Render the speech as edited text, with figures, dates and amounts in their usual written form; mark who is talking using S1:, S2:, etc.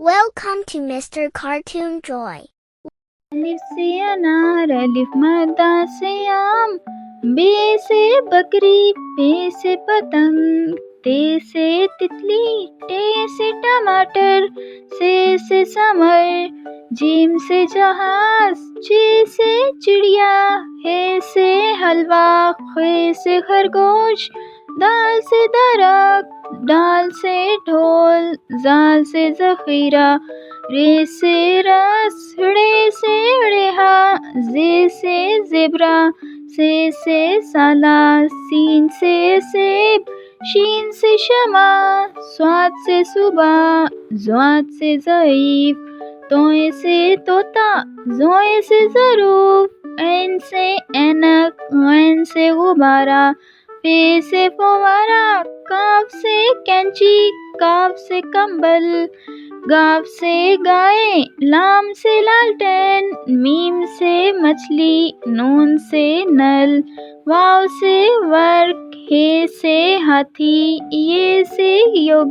S1: Welcome to Mr. Cartoon Joy.
S2: الف سے انار الف مادہ سے آم، بے سے بکری پے سے پتنگ، تے سے تتلی ٹے سے ٹماٹر، سے سمر، جیم سے جہاز، چے سے چڑیا، ہے سے حلوہ، خے سے خرگوش، دال سے درخت، ڈال سے ڈھول، زال سے ذخیرہ، رے سے رس، ڑے سے ڑیہا، زے سے زیبرا، سے سالہ، سین سے سیب، شین سے شمع، صاد سے صبح، ضاد سے ضعیف، توئے سے طوطا، زوئے سے ظروف، عین سے اینک، غین سے غبارہ، پے سے فوارہ، کاف سے کینچی، کاف سے کمبل، گاف سے گائے، لام سے لالٹین، میم سے مچھلی، نون سے نل، واو سے ورق، ہے سے ہاتھی، یہ سے یوگا۔